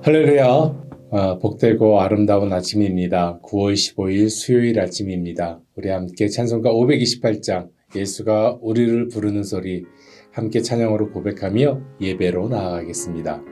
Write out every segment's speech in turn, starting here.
할렐루야. 복되고 아름다운 아침입니다. 9월 15일 수요일 아침입니다. 우리 함께 찬송가 528장 예수가 우리를 부르는 소리 함께 찬양으로 고백하며 예배로 나아가겠습니다.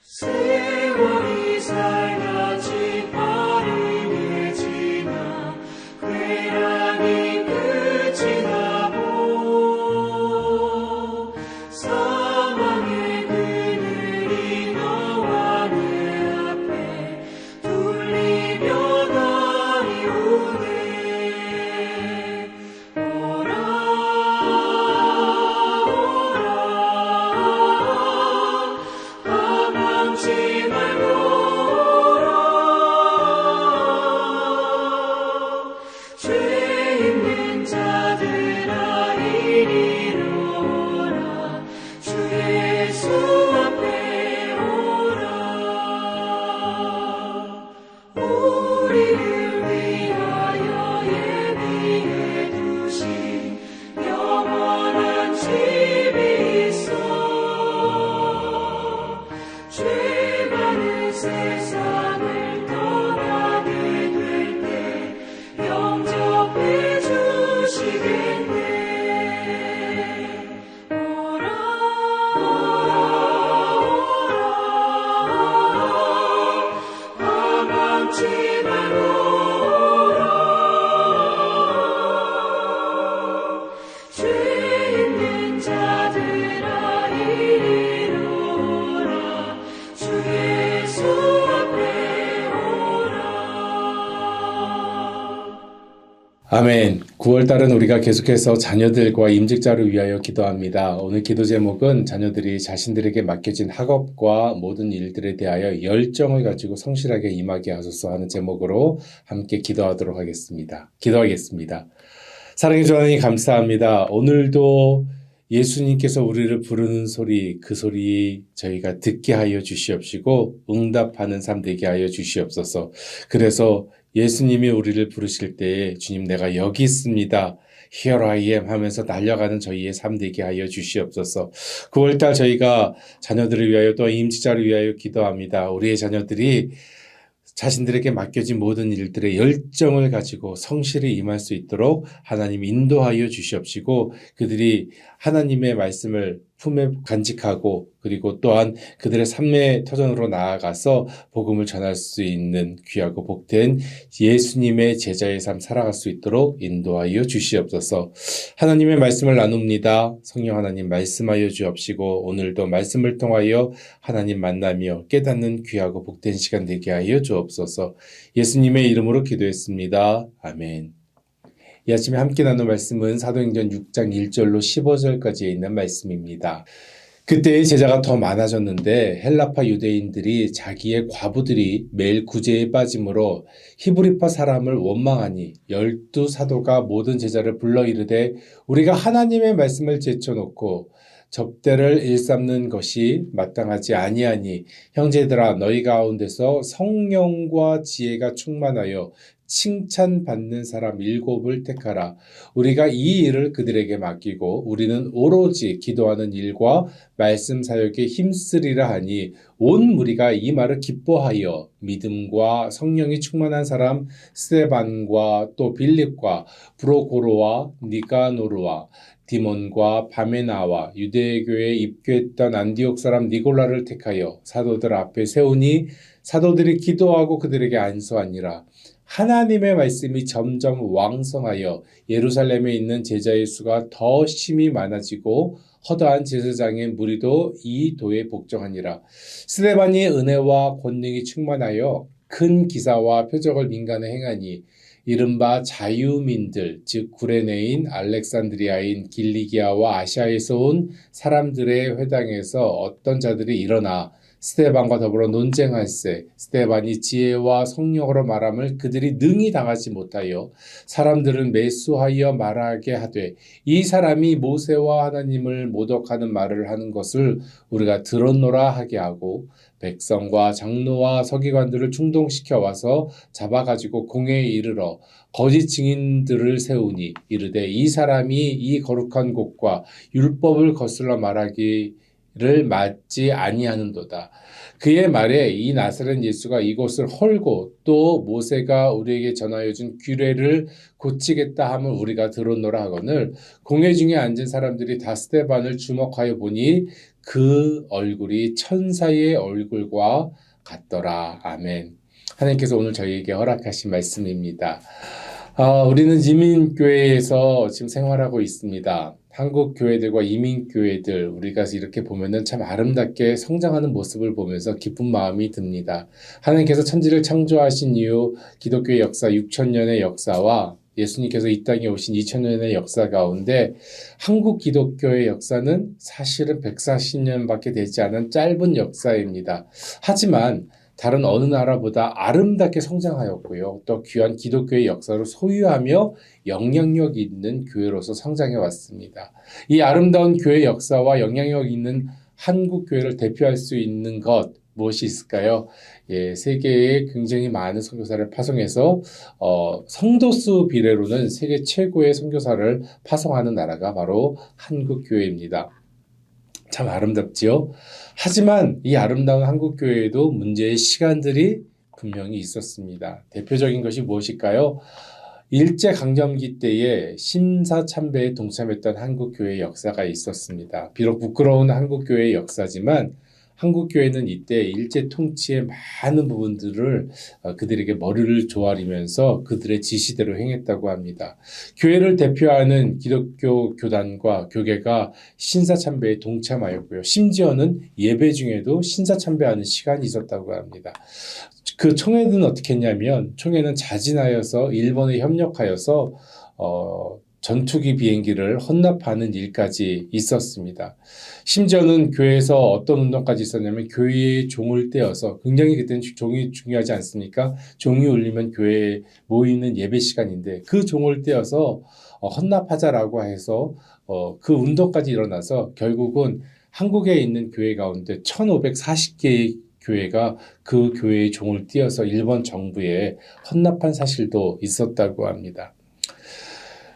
세월이 살같이 빠르게 지나 쾌락이 끝이 나고 사망의 그늘이 너와 내 앞에 둘리며 날이 오네. 오라 망치 말고 오라. 죄 있는 자들아 이리로 오라. 주 예수 앞에 오라. 우리를 위하여 예비해 두신 영원한 집이 있어. 죄 많은 세상을 떠나게 될 때 영접해 주시겠네. 오라 오라 오라 망치 말고 오라. 죄 있는 자들아 이리로 오라. 주 예수 앞에 오라. 아멘. 9월달은 우리가 계속해서 자녀들과 임직자를 위하여 기도합니다. 오늘 기도 제목은 자녀들이 자신들에게 맡겨진 학업과 모든 일들에 대하여 열정을 가지고 성실하게 임하게 하소서 하는 제목으로 함께 기도하도록 하겠습니다. 기도하겠습니다. 사랑해 주 하나님 감사합니다. 오늘도 예수님께서 우리를 부르는 소리, 그 소리 저희가 듣게 하여 주시옵시고 응답하는 삶 되게 하여 주시옵소서. 그래서 예수님이 우리를 부르실 때에 주님 내가 여기 있습니다. Here I am 하면서 날려가는 저희의 삶 되게 하여 주시옵소서. 9월달 저희가 자녀들을 위하여 또 임직자를 위하여 기도합니다. 우리의 자녀들이 자신들에게 맡겨진 모든 일들의 열정을 가지고 성실히 임할 수 있도록 하나님 인도하여 주시옵시고 그들이 하나님의 말씀을 품에 간직하고 그리고 또한 그들의 삶의 터전으로 나아가서 복음을 전할 수 있는 귀하고 복된 예수님의 제자의 삶 살아갈 수 있도록 인도하여 주시옵소서. 하나님의 말씀을 나눕니다. 성령 하나님 말씀하여 주옵시고 오늘도 말씀을 통하여 하나님 만나며 깨닫는 귀하고 복된 시간 되게 하여 주옵소서. 예수님의 이름으로 기도했습니다. 아멘. 이 아침에 함께 나눌 말씀은 사도행전 6장 1절로 15절까지에 있는 말씀입니다. 그때 제자가 더 많아졌는데 헬라파 유대인들이 자기의 과부들이 매일 구제에 빠짐으로 히브리파 사람을 원망하니 12사도가 모든 제자를 불러 이르되 우리가 하나님의 말씀을 제쳐놓고 접대를 일삼는 것이 마땅하지 아니하니 형제들아 너희 가운데서 성령과 지혜가 충만하여 칭찬받는 사람 7을 택하라. 우리가 이 일을 그들에게 맡기고 우리는 오로지 기도하는 일과 말씀 사역에 힘쓰리라 하니 온 무리가 이 말을 기뻐하여 믿음과 성령이 충만한 사람 스데반과 또 빌립과 브로고로와 니가노르와 디몬과 바메나와 유대교에 입교했던 안디옥 사람 니골라를 택하여 사도들 앞에 세우니 사도들이 기도하고 그들에게 안수하니라. 하나님의 말씀이 점점 왕성하여 예루살렘에 있는 제자의 수가 더 심히 많아지고 허다한 제사장의 무리도 이 도에 복종하니라. 스데반이 은혜와 권능이 충만하여 큰 기사와 표적을 민간에 행하니 이른바 자유민들 즉 구레네인 알렉산드리아인 길리기아와 아시아에서 온 사람들의 회당에서 어떤 자들이 일어나 스데반과 더불어 논쟁할세 스데반이 지혜와 성령으로 말함을 그들이 능히 당하지 못하여 사람들은 매수하여 말하게 하되 이 사람이 모세와 하나님을 모독하는 말을 하는 것을 우리가 들었노라 하게 하고 백성과 장로와 서기관들을 충동시켜 와서 잡아가지고 공회에 이르러 거짓 증인들을 세우니 이르되 이 사람이 이 거룩한 곳과 율법을 거슬러 말하기를 맞지 아니하는도다. 그의 말에 이 나사렛 예수가 이곳을 헐고 또 모세가 우리에게 전하여 준 규례를 고치겠다 함을 우리가 들었노라 하거늘 공회 중에 앉은 사람들이 다 스데반을 주목하여 보니 그 얼굴이 천사의 얼굴과 같더라. 아멘. 하나님께서 오늘 저희에게 허락하신 말씀입니다. 우리는 이민교회에서 지금 생활하고 있습니다. 한국 교회들과 이민교회들 우리가 이렇게 보면은 참 아름답게 성장하는 모습을 보면서 기쁜 마음이 듭니다. 하나님께서 천지를 창조하신 이후 기독교의 역사 6,000년의 역사와 예수님께서 이 땅에 오신 2000년의 역사 가운데 한국 기독교의 역사는 사실은 140년밖에 되지 않은 짧은 역사입니다. 하지만 다른 어느 나라보다 아름답게 성장하였고요. 또 귀한 기독교의 역사를 소유하며 영향력 있는 교회로서 성장해 왔습니다. 이 아름다운 교회 역사와 영향력 있는 한국 교회를 대표할 수 있는 것 무엇이 있을까요? 세계에 굉장히 많은 선교사를 파송해서 성도수 비례로는 세계 최고의 선교사를 파송하는 나라가 바로 한국 교회입니다. 참 아름답지요? 하지만 이 아름다운 한국 교회에도 문제의 시간들이 분명히 있었습니다. 대표적인 것이 무엇일까요? 일제강점기 때에 심사참배에 동참했던 한국 교회의 역사가 있었습니다. 비록 부끄러운 한국 교회의 역사지만 한국 교회는 이때 일제 통치의 많은 부분들을 그들에게 머리를 조아리면서 그들의 지시대로 행했다고 합니다. 교회를 대표하는 기독교 교단과 교계가 신사참배에 동참하였고요. 심지어는 예배 중에도 신사참배하는 시간이 있었다고 합니다. 그 총회는 어떻게 했냐면 총회는 자진하여서 일본에 협력하여서 전투기 비행기를 헌납하는 일까지 있었습니다. 심지어는 교회에서 어떤 운동까지 있었냐면 교회의 종을 떼어서 굉장히 그때는 종이 중요하지 않습니까? 종이 울리면 교회에 모이는 예배 시간인데 그 종을 떼어서 헌납하자라고 해서 그 운동까지 일어나서 결국은 한국에 있는 교회 가운데 1540개의 교회가 그 교회의 종을 띄어서 일본 정부에 헌납한 사실도 있었다고 합니다.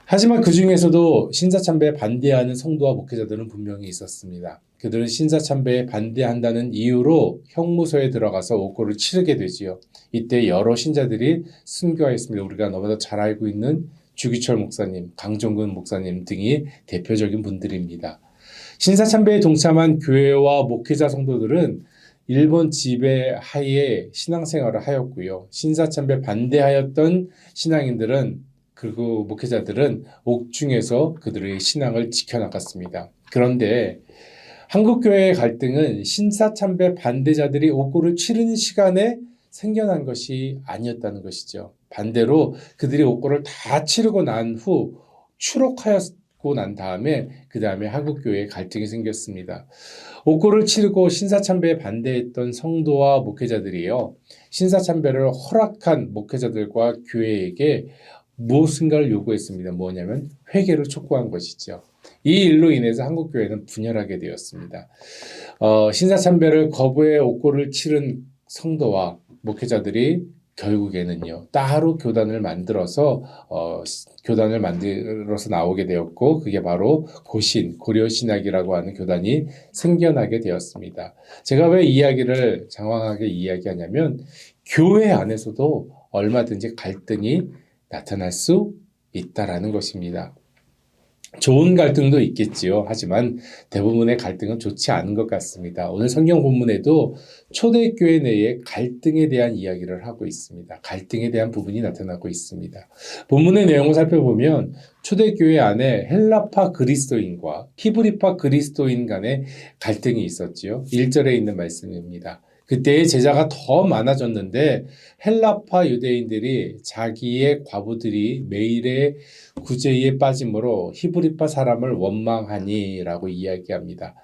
하지만 그 중에서도 신사참배에 반대하는 성도와 목회자들은 분명히 있었습니다. 그들은 신사참배에 반대한다는 이유로 형무소에 들어가서 옥고를 치르게 되지요. 이때 여러 신자들이 순교하였습니다. 우리가 너무나 잘 알고 있는 주기철 목사님, 강종근 목사님 등이 대표적인 분들입니다. 신사참배에 동참한 교회와 목회자 성도들은 일본 지배 하에 신앙생활을 하였고요. 신사참배 반대하였던 신앙인들은 그리고 목회자들은 옥중에서 그들의 신앙을 지켜나갔습니다. 그런데 한국교회의 갈등은 신사참배 반대자들이 옥고를 치르는 시간에 생겨난 것이 아니었다는 것이죠. 반대로 그들이 옥고를 다 치르고 난 후 추록하였고 난 다음에 그 다음에 한국교회에 갈등이 생겼습니다. 옥고를 치르고 신사참배에 반대했던 성도와 목회자들이요. 신사참배를 허락한 목회자들과 교회에게 무엇인가를 요구했습니다. 뭐냐면 회개를 촉구한 것이죠. 이 일로 인해서 한국교회는 분열하게 되었습니다. 신사참배를 거부해 옥고를 치른 성도와 목회자들이 결국에는요 따로 교단을 만들어서 나오게 되었고 그게 바로 고려신학이라고 하는 교단이 생겨나게 되었습니다. 제가 왜 이야기를 장황하게 이야기하냐면 교회 안에서도 얼마든지 갈등이 나타날 수 있다라는 것입니다. 좋은 갈등도 있겠지요. 하지만 대부분의 갈등은 좋지 않은 것 같습니다. 오늘 성경 본문에도 초대교회 내에 갈등에 대한 이야기를 하고 있습니다. 갈등에 대한 부분이 나타나고 있습니다. 본문의 내용을 살펴보면 초대교회 안에 헬라파 그리스도인과 히브리파 그리스도인 간의 갈등이 있었지요. 1절에 있는 말씀입니다. 그때의 제자가 더 많아졌는데 헬라파 유대인들이 자기의 과부들이 매일의 구제에 빠짐으로 히브리파 사람을 원망하니라고 이야기합니다.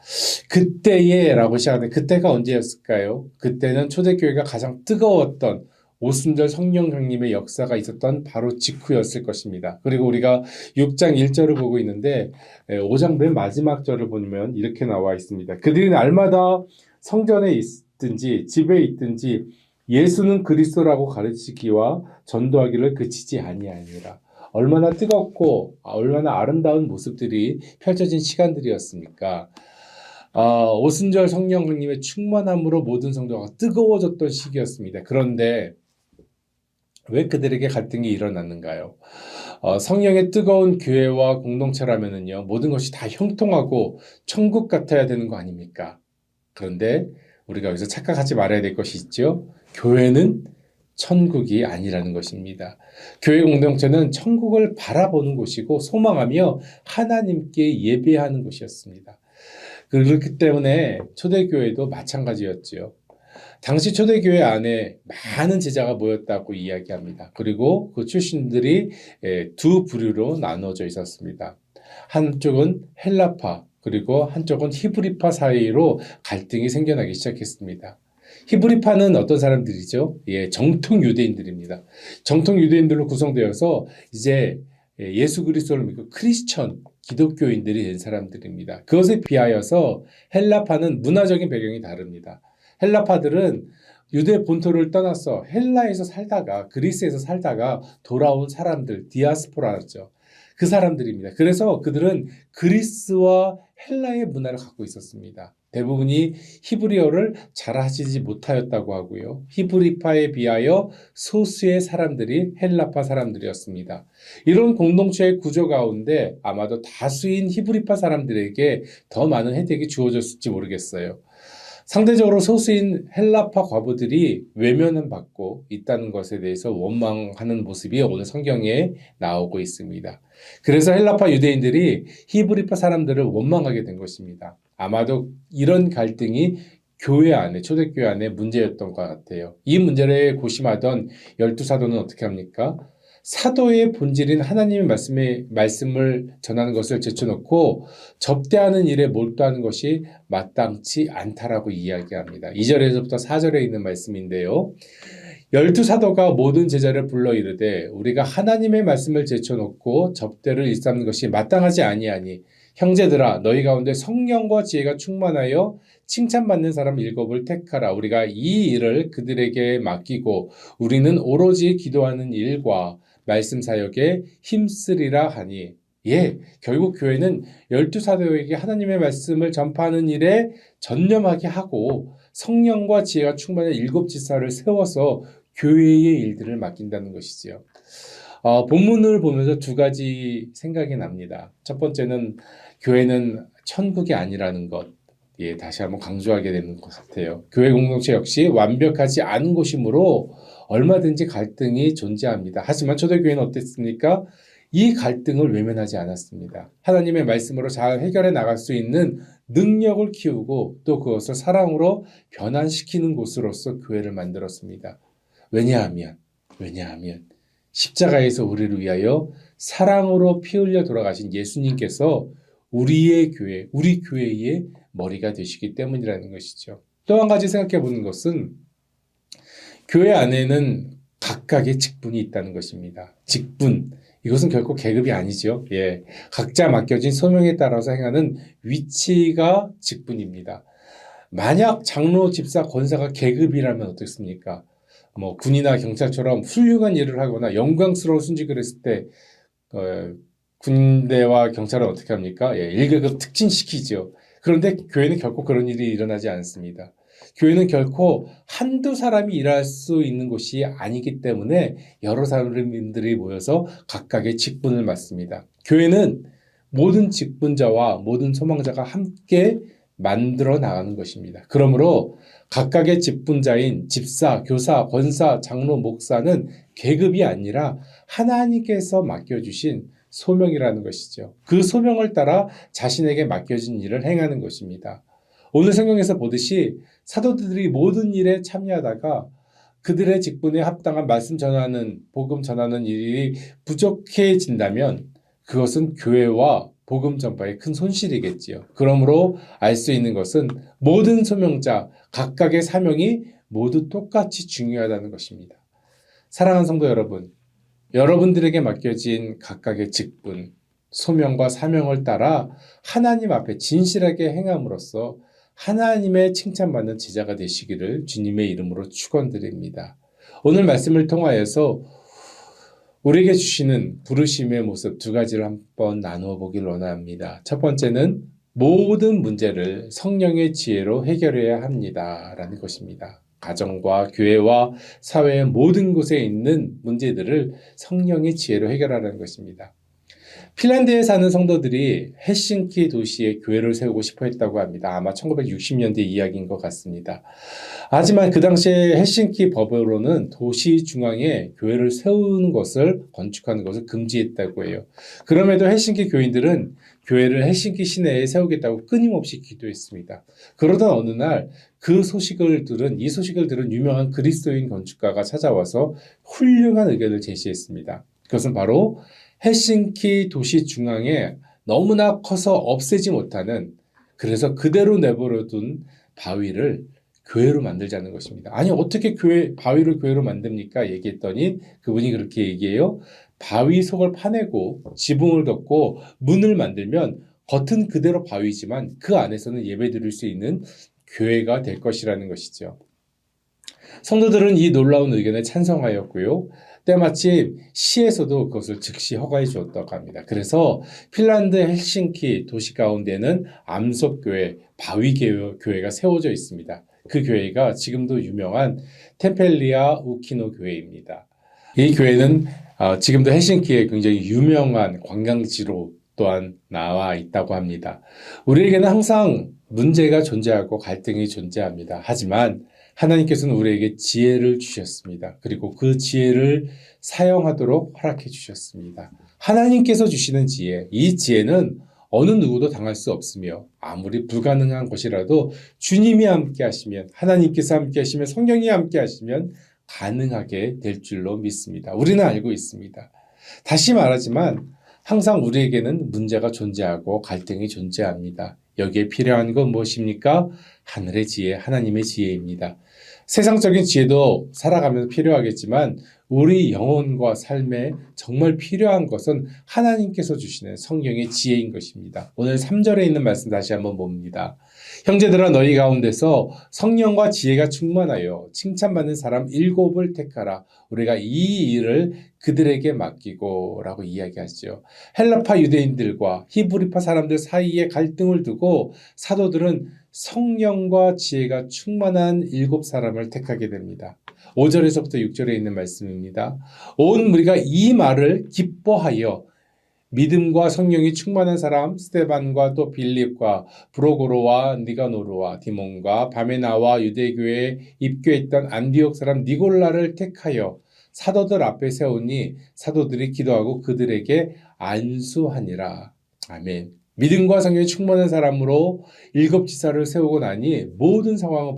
그때에라고 시작하는데 그때가 언제였을까요? 그때는 초대교회가 가장 뜨거웠던 오순절 성령강림의 역사가 있었던 바로 직후였을 것입니다. 그리고 우리가 6장 1절을 보고 있는데 5장 맨 마지막 절을 보면 이렇게 나와 있습니다. 그들이 날마다 성전에 있든지 집에 있든지 예수는 그리스도라고 가르치기와 전도하기를 그치지 아니하니라. 얼마나 뜨겁고 얼마나 아름다운 모습들이 펼쳐진 시간들이었습니까? 오순절 성령 강림의 충만함으로 모든 성도가 뜨거워졌던 시기였습니다. 그런데 왜 그들에게 갈등이 일어났는가요? 성령의 뜨거운 교회와 공동체라면은요 모든 것이 다 형통하고 천국 같아야 되는 거 아닙니까? 그런데 우리가 여기서 착각하지 말아야 될 것이 있죠. 교회는 천국이 아니라는 것입니다. 교회 공동체는 천국을 바라보는 곳이고 소망하며 하나님께 예배하는 곳이었습니다. 그렇기 때문에 초대교회도 마찬가지였지요. 당시 초대교회 안에 많은 제자가 모였다고 이야기합니다. 그리고 그 출신들이 두 부류로 나눠져 있었습니다. 한쪽은 헬라파 그리고 한쪽은 히브리파 사이로 갈등이 생겨나기 시작했습니다. 히브리파는 어떤 사람들이죠? 정통 유대인들입니다. 정통 유대인들로 구성되어서 이제 예수 그리스도를 믿고 크리스천 기독교인들이 된 사람들입니다. 그것에 비하여서 헬라파는 문화적인 배경이 다릅니다. 헬라파들은 유대 본토를 떠나서 헬라에서 살다가 그리스에서 살다가 돌아온 사람들, 디아스포라죠. 그 사람들입니다. 그래서 그들은 그리스와 헬라의 문화를 갖고 있었습니다. 대부분이 히브리어를 잘 하시지 못하였다고 하고요. 히브리파에 비하여 소수의 사람들이 헬라파 사람들이었습니다. 이런 공동체의 구조 가운데 아마도 다수인 히브리파 사람들에게 더 많은 혜택이 주어졌을지 모르겠어요. 상대적으로 소수인 헬라파 과부들이 외면을 받고 있다는 것에 대해서 원망하는 모습이 오늘 성경에 나오고 있습니다. 그래서 헬라파 유대인들이 히브리파 사람들을 원망하게 된 것입니다. 아마도 이런 갈등이 교회 안에, 초대교회 안에 문제였던 것 같아요. 이 문제를 고심하던 12사도는 어떻게 합니까? 사도의 본질인 하나님의 말씀을 전하는 것을 제쳐놓고 접대하는 일에 몰두하는 것이 마땅치 않다라고 이야기합니다. 2절에서부터 4절에 있는 말씀인데요. 12사도가 모든 제자를 불러 이르되 우리가 하나님의 말씀을 제쳐놓고 접대를 일삼는 것이 마땅하지 아니하니 형제들아 너희 가운데 성령과 지혜가 충만하여 칭찬받는 사람 7을 택하라. 우리가 이 일을 그들에게 맡기고 우리는 오로지 기도하는 일과 말씀 사역에 힘쓰리라 하니 결국 교회는 12사도에게 하나님의 말씀을 전파하는 일에 전념하게 하고 성령과 지혜가 충만한 7지사를 세워서 교회의 일들을 맡긴다는 것이지요. 본문을 보면서 두 가지 생각이 납니다. 첫 번째는 교회는 천국이 아니라는 것, 예, 다시 한번 강조하게 되는 것 같아요. 교회 공동체 역시 완벽하지 않은 곳이므로 얼마든지 갈등이 존재합니다. 하지만 초대교회는 어땠습니까? 이 갈등을 외면하지 않았습니다. 하나님의 말씀으로 잘 해결해 나갈 수 있는 능력을 키우고 또 그것을 사랑으로 변환시키는 곳으로서 교회를 만들었습니다. 왜냐하면 십자가에서 우리를 위하여 사랑으로 피 흘려 돌아가신 예수님께서 우리의 교회, 우리 교회의 머리가 되시기 때문이라는 것이죠. 또 한 가지 생각해 보는 것은 교회 안에는 각각의 직분이 있다는 것입니다. 직분. 이것은 결코 계급이 아니죠. 예. 각자 맡겨진 소명에 따라서 행하는 위치가 직분입니다. 만약 장로, 집사, 권사가 계급이라면 어떻습니까? 뭐 군이나 경찰처럼 훌륭한 일을 하거나 영광스러운 순직을 했을 때 군대와 경찰은 어떻게 합니까? 예, 1계급 특진시키죠. 그런데 교회는 결코 그런 일이 일어나지 않습니다. 교회는 결코 한두 사람이 일할 수 있는 곳이 아니기 때문에 여러 사람들이 모여서 각각의 직분을 맡습니다. 교회는 모든 직분자와 모든 소망자가 함께 만들어 나가는 것입니다. 그러므로 각각의 직분자인 집사, 교사, 권사, 장로, 목사는 계급이 아니라 하나님께서 맡겨주신 소명이라는 것이죠. 그 소명을 따라 자신에게 맡겨진 일을 행하는 것입니다. 오늘 성경에서 보듯이 사도들이 모든 일에 참여하다가 그들의 직분에 합당한 말씀 전하는, 복음 전하는 일이 부족해진다면 그것은 교회와 복음 전파에 큰 손실이겠지요. 그러므로 알 수 있는 것은 모든 소명자, 각각의 사명이 모두 똑같이 중요하다는 것입니다. 사랑하는 성도 여러분, 여러분들에게 맡겨진 각각의 직분, 소명과 사명을 따라 하나님 앞에 진실하게 행함으로써 하나님의 칭찬받는 제자가 되시기를 주님의 이름으로 축원드립니다. 오늘 말씀을 통하여서 우리에게 주시는 부르심의 모습 두 가지를 한번 나누어 보길 원합니다. 첫 번째는 모든 문제를 성령의 지혜로 해결해야 합니다. 라는 것입니다. 가정과 교회와 사회의 모든 곳에 있는 문제들을 성령의 지혜로 해결하라는 것입니다. 핀란드에 사는 성도들이 헬싱키 도시에 교회를 세우고 싶어 했다고 합니다. 아마 1960년대 이야기인 것 같습니다. 하지만 그 당시에 헬싱키 법으로는 도시 중앙에 교회를 세우는 것을, 건축하는 것을 금지했다고 해요. 그럼에도 헬싱키 교인들은 교회를 헬싱키 시내에 세우겠다고 끊임없이 기도했습니다. 그러던 어느 날 이 소식을 들은 유명한 그리스도인 건축가가 찾아와서 훌륭한 의견을 제시했습니다. 그것은 바로 헬싱키 도시 중앙에 너무나 커서 없애지 못하는, 그래서 그대로 내버려둔 바위를 교회로 만들자는 것입니다. 아니, 어떻게 바위를 교회로 만듭니까? 얘기했더니 그분이 그렇게 얘기해요. 바위 속을 파내고 지붕을 덮고 문을 만들면 겉은 그대로 바위지만 그 안에서는 예배드릴 수 있는 교회가 될 것이라는 것이죠. 성도들은 이 놀라운 의견에 찬성하였고요. 때마침 시에서도 그것을 즉시 허가해 주었다고 합니다. 그래서 핀란드 헬싱키 도시 가운데는 암석교회, 바위교회가 세워져 있습니다. 그 교회가 지금도 유명한 템펠리아 우키노 교회입니다. 이 교회는 지금도 헬싱키에 굉장히 유명한 관광지로 또한 나와 있다고 합니다. 우리에게는 항상 문제가 존재하고 갈등이 존재합니다. 하지만 하나님께서는 우리에게 지혜를 주셨습니다. 그리고 그 지혜를 사용하도록 허락해 주셨습니다. 하나님께서 주시는 지혜, 이 지혜는 어느 누구도 당할 수 없으며 아무리 불가능한 것이라도 주님이 함께 하시면, 하나님께서 함께 하시면, 성령이 함께 하시면 가능하게 될 줄로 믿습니다. 우리는 알고 있습니다. 다시 말하지만 항상 우리에게는 문제가 존재하고 갈등이 존재합니다. 여기에 필요한 건 무엇입니까? 하늘의 지혜, 하나님의 지혜입니다. 세상적인 지혜도 살아가면서 필요하겠지만 우리 영혼과 삶에 정말 필요한 것은 하나님께서 주시는 성령의 지혜인 것입니다. 오늘 3절에 있는 말씀 다시 한번 봅니다. 형제들아, 너희 가운데서 성령과 지혜가 충만하여 칭찬받는 사람 7을 택하라. 우리가 이 일을 그들에게 맡기고 라고 이야기하죠. 헬라파 유대인들과 히브리파 사람들 사이에 갈등을 두고 사도들은 성령과 지혜가 충만한 7사람을 택하게 됩니다. 5절에서부터 6절에 있는 말씀입니다. 온 무리가 이 말을 기뻐하여 믿음과 성령이 충만한 사람 스데반과 또 빌립과 브로고로와 니가노르와 디몬과 바메나와 유대교에 입교했던 안디옥 사람 니골라를 택하여 사도들 앞에 세우니 사도들이 기도하고 그들에게 안수하니라. 아멘. 믿음과 성령이 충만한 사람으로 7지사를 세우고 나니 모든 상황은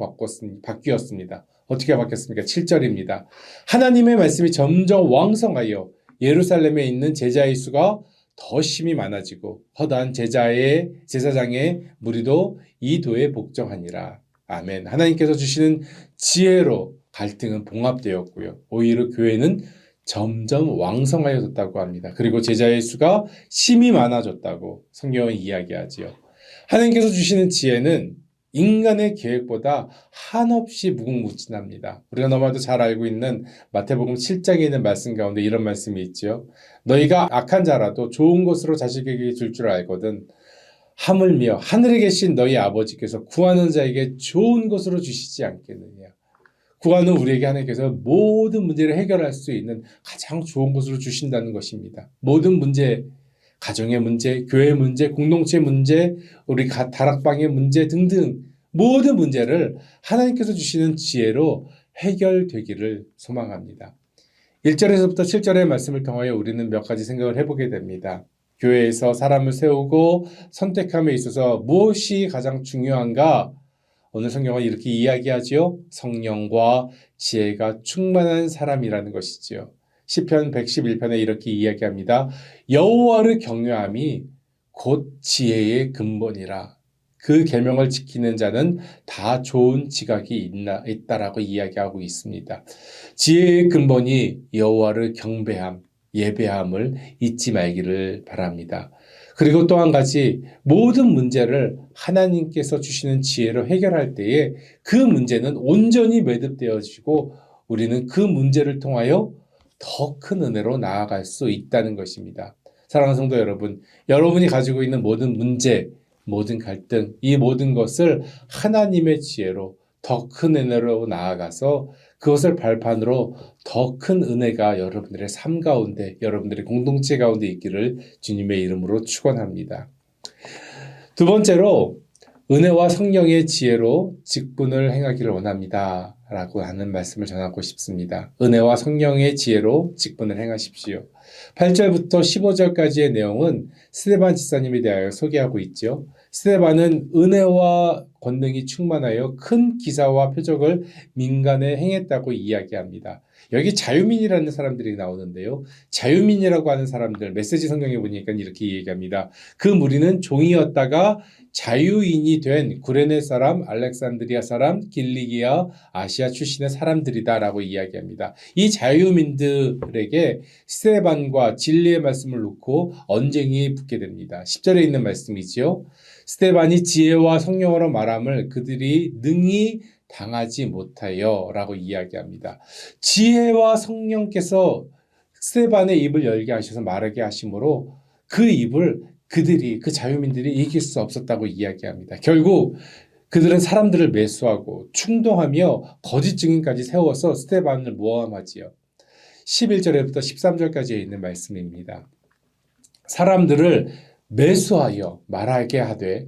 바뀌었습니다. 어떻게 바뀌었습니까? 7절입니다. 하나님의 말씀이 점점 왕성하여 예루살렘에 있는 제자의 수가 더 심히 많아지고 허다한 제사장의 무리도 이 도에 복종하니라. 아멘. 하나님께서 주시는 지혜로 갈등은 봉합되었고요. 오히려 교회는 점점 왕성하여졌다고 합니다. 그리고 제자의 수가 심히 많아졌다고 성경은 이야기하지요. 하나님께서 주시는 지혜는 인간의 계획보다 한없이 무궁무진합니다. 우리가 너무나도 잘 알고 있는 마태복음 7장에 있는 말씀 가운데 이런 말씀이 있죠. 너희가 악한 자라도 좋은 것으로 자식에게 줄 줄 알거든 하물며 하늘에 계신 너희 아버지께서 구하는 자에게 좋은 것으로 주시지 않겠느냐. 구하는 우리에게 하나님께서 모든 문제를 해결할 수 있는 가장 좋은 것으로 주신다는 것입니다. 모든 문제, 가정의 문제, 교회 문제, 공동체 문제, 우리 다락방의 문제 등등 모든 문제를 하나님께서 주시는 지혜로 해결되기를 소망합니다. 1절에서부터 7절의 말씀을 통하여 우리는 몇 가지 생각을 해보게 됩니다. 교회에서 사람을 세우고 선택함에 있어서 무엇이 가장 중요한가? 오늘 성경은 이렇게 이야기하지요. 성령과 지혜가 충만한 사람이라는 것이지요. 시편 111편에 이렇게 이야기합니다. 여호와를 경외함이 곧 지혜의 근본이라. 그 계명을 지키는 자는 다 좋은 지각이 있다라고 이야기하고 있습니다. 지혜의 근본이 여호와를 경배함, 예배함을 잊지 말기를 바랍니다. 그리고 또 한 가지 모든 문제를 하나님께서 주시는 지혜로 해결할 때에 그 문제는 온전히 매듭되어지고 우리는 그 문제를 통하여 더 큰 은혜로 나아갈 수 있다는 것입니다. 사랑하는 성도 여러분, 여러분이 가지고 있는 모든 문제, 모든 갈등, 이 모든 것을 하나님의 지혜로 더 큰 은혜로 나아가서 그것을 발판으로 더 큰 은혜가 여러분들의 삶 가운데, 여러분들의 공동체 가운데 있기를 주님의 이름으로 축원합니다. 두 번째로 은혜와 성령의 지혜로 직분을 행하기를 원합니다. 라고 하는 말씀을 전하고 싶습니다. 은혜와 성령의 지혜로 직분을 행하십시오. 8절부터 15절까지의 내용은 스데반 집사님에 대하여 소개하고 있죠. 스데반은 은혜와 권능이 충만하여 큰 기사와 표적을 민간에 행했다고 이야기합니다. 여기 자유민이라는 사람들이 나오는데요. 자유민이라고 하는 사람들, 메시지 성경에 보니까 이렇게 얘기합니다. 그 무리는 종이었다가 자유인이 된 구레네 사람, 알렉산드리아 사람, 길리기아, 아시아 출신의 사람들이다라고 이야기합니다. 이 자유민들에게 스데반과 진리의 말씀을 놓고 언쟁이 붙게 됩니다. 10절에 있는 말씀이지요. 스데반이 지혜와 성령으로 말함을 그들이 능히 당하지 못하여 라고 이야기합니다. 지혜와 성령께서 스데반의 입을 열게 하셔서 말하게 하심으로 그 입을 그 자유민들이 이길 수 없었다고 이야기합니다. 결국 그들은 사람들을 매수하고 충동하며 거짓 증인까지 세워서 스데반을 모함하지요. 11절부터 13절까지 있는 말씀입니다. 사람들을 매수하여 말하게 하되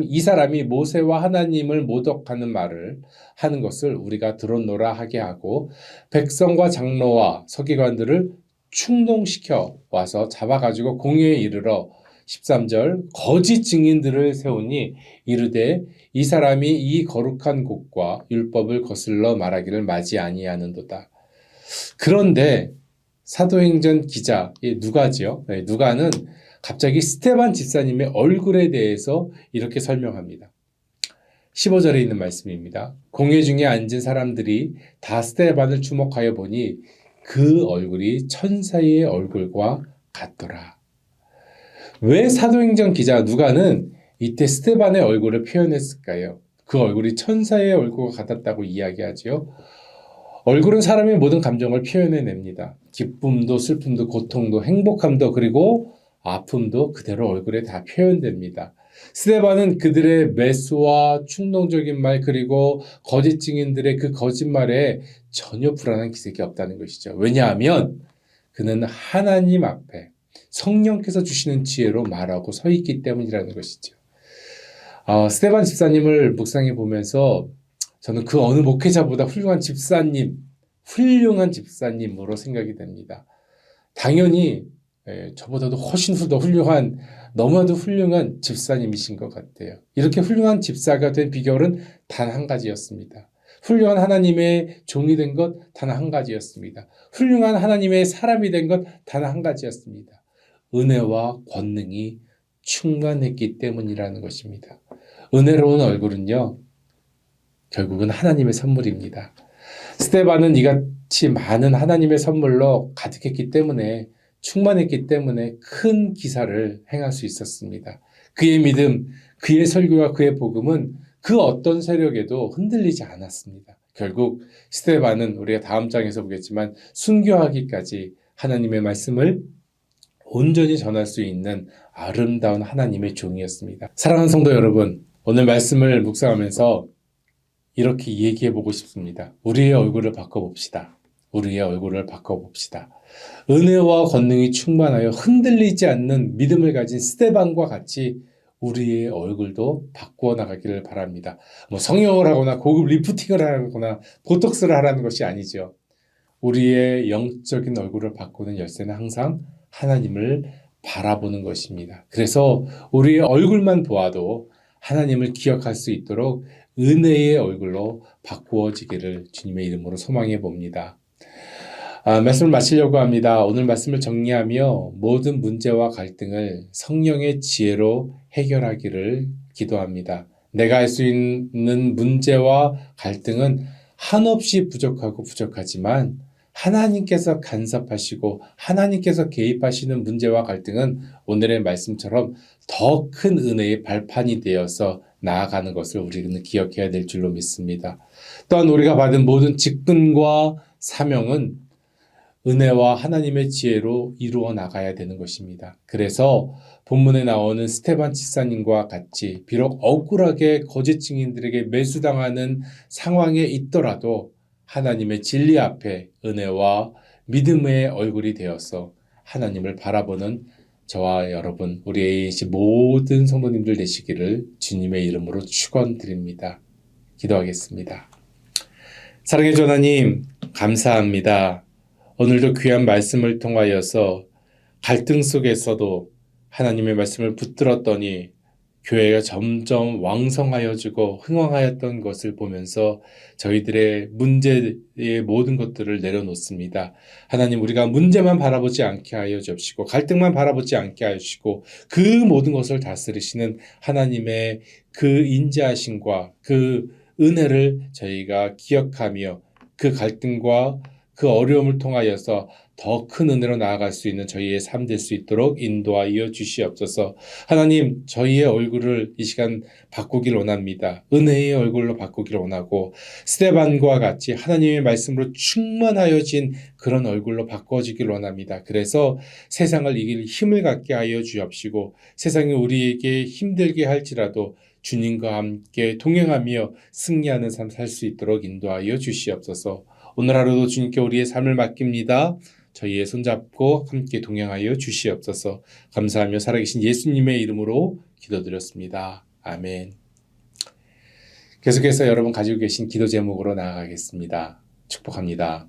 이 사람이 모세와 하나님을 모독하는 말을 하는 것을 우리가 들었노라 하게 하고 백성과 장로와 서기관들을 충동시켜 와서 잡아가지고 공회에 이르러 13절 거짓 증인들을 세우니 이르되 이 사람이 이 거룩한 곳과 율법을 거슬러 말하기를 마지 아니하는도다. 그런데 사도행전 기자 누가지요. 누가는 갑자기 스데반 집사님의 얼굴에 대해서 이렇게 설명합니다. 15절에 있는 말씀입니다. 공회 중에 앉은 사람들이 다 스데반을 주목하여 보니 그 얼굴이 천사의 얼굴과 같더라. 왜 사도행전 기자 누가는 이때 스데반의 얼굴을 표현했을까요? 그 얼굴이 천사의 얼굴과 같았다고 이야기하지요. 얼굴은 사람의 모든 감정을 표현해냅니다. 기쁨도 슬픔도 고통도 행복함도 그리고 아픔도 그대로 얼굴에 다 표현됩니다. 스데반은 그들의 매수와 충동적인 말 그리고 거짓 증인들의 그 거짓말에 전혀 불안한 기색이 없다는 것이죠. 왜냐하면 그는 하나님 앞에 성령께서 주시는 지혜로 말하고 서 있기 때문이라는 것이죠. 스테반 집사님을 묵상해 보면서 저는 그 어느 목회자보다 훌륭한 집사님으로 생각이 됩니다. 당연히 저보다도 훨씬 더 훌륭한, 너무나도 훌륭한 집사님이신 것 같아요. 이렇게 훌륭한 집사가 된 비결은 단 한 가지였습니다. 훌륭한 하나님의 종이 된 것 단 한 가지였습니다. 훌륭한 하나님의 사람이 된 것 단 한 가지였습니다. 은혜와 권능이 충만했기 때문이라는 것입니다. 은혜로운 얼굴은요, 결국은 하나님의 선물입니다. 스테반은 이같이 많은 하나님의 선물로 가득했기 때문에, 충만했기 때문에 큰 기사를 행할 수 있었습니다. 그의 믿음, 그의 설교와 그의 복음은 그 어떤 세력에도 흔들리지 않았습니다. 결국 스테반은 우리가 다음 장에서 보겠지만 순교하기까지 하나님의 말씀을 온전히 전할 수 있는 아름다운 하나님의 종이었습니다. 사랑하는 성도 여러분, 오늘 말씀을 묵상하면서 이렇게 얘기해 보고 싶습니다. 우리의 얼굴을 바꿔봅시다. 우리의 얼굴을 바꿔봅시다. 은혜와 권능이 충만하여 흔들리지 않는 믿음을 가진 스테반과 같이 우리의 얼굴도 바꾸어 나가기를 바랍니다. 성형을 하거나 고급 리프팅을 하거나 보톡스를 하라는 것이 아니죠. 우리의 영적인 얼굴을 바꾸는 열쇠는 항상 하나님을 바라보는 것입니다. 그래서 우리의 얼굴만 보아도 하나님을 기억할 수 있도록 은혜의 얼굴로 바꾸어지기를 주님의 이름으로 소망해 봅니다. 말씀을 마치려고 합니다. 오늘 말씀을 정리하며 모든 문제와 갈등을 성령의 지혜로 해결하기를 기도합니다. 내가 할 수 있는 문제와 갈등은 한없이 부족하고 부족하지만 하나님께서 간섭하시고 하나님께서 개입하시는 문제와 갈등은 오늘의 말씀처럼 더 큰 은혜의 발판이 되어서 나아가는 것을 우리는 기억해야 될 줄로 믿습니다. 또한 우리가 받은 모든 직분과 사명은 은혜와 하나님의 지혜로 이루어 나가야 되는 것입니다. 그래서 본문에 나오는 스테반 집사님과 같이 비록 억울하게 거짓 증인들에게 매수당하는 상황에 있더라도 하나님의 진리 앞에 은혜와 믿음의 얼굴이 되어서 하나님을 바라보는 저와 여러분, 우리 AAC 모든 성도님들 되시기를 주님의 이름으로 축원드립니다. 기도하겠습니다. 사랑의 주 하나님, 감사합니다. 오늘도 귀한 말씀을 통하여서 갈등 속에서도 하나님의 말씀을 붙들었더니 교회가 점점 왕성하여지고 흥왕하였던 것을 보면서 저희들의 문제의 모든 것들을 내려놓습니다. 하나님, 우리가 문제만 바라보지 않게 하여 주옵시고 갈등만 바라보지 않게 하여 주시고 그 모든 것을 다스리시는 하나님의 그 인자하심과 그 은혜를 저희가 기억하며 그 갈등과 그 어려움을 통하여서 더 큰 은혜로 나아갈 수 있는 저희의 삶 될 수 있도록 인도하여 주시옵소서. 하나님, 저희의 얼굴을 이 시간 바꾸길 원합니다. 은혜의 얼굴로 바꾸길 원하고 스테반과 같이 하나님의 말씀으로 충만하여진 그런 얼굴로 바꿔지길 원합니다. 그래서 세상을 이길 힘을 갖게 하여 주옵시고 세상이 우리에게 힘들게 할지라도 주님과 함께 동행하며 승리하는 삶 살 수 있도록 인도하여 주시옵소서. 오늘 하루도 주님께 우리의 삶을 맡깁니다. 저희의 손잡고 함께 동행하여 주시옵소서. 감사하며 살아계신 예수님의 이름으로 기도드렸습니다. 아멘. 계속해서 여러분 가지고 계신 기도 제목으로 나아가겠습니다. 축복합니다.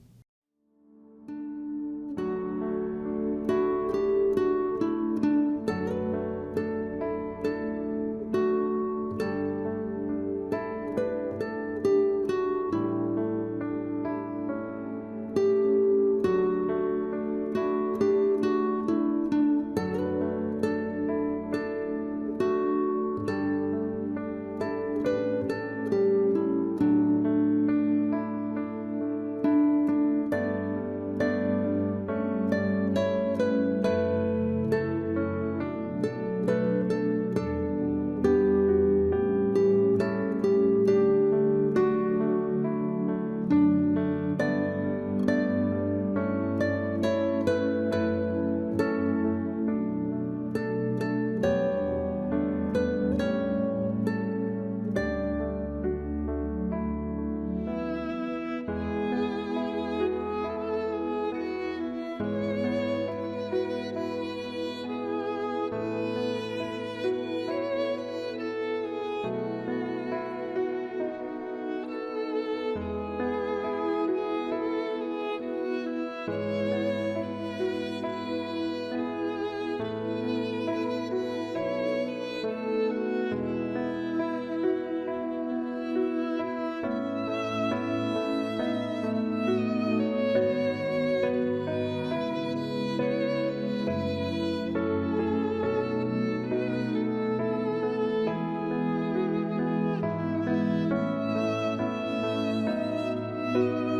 주님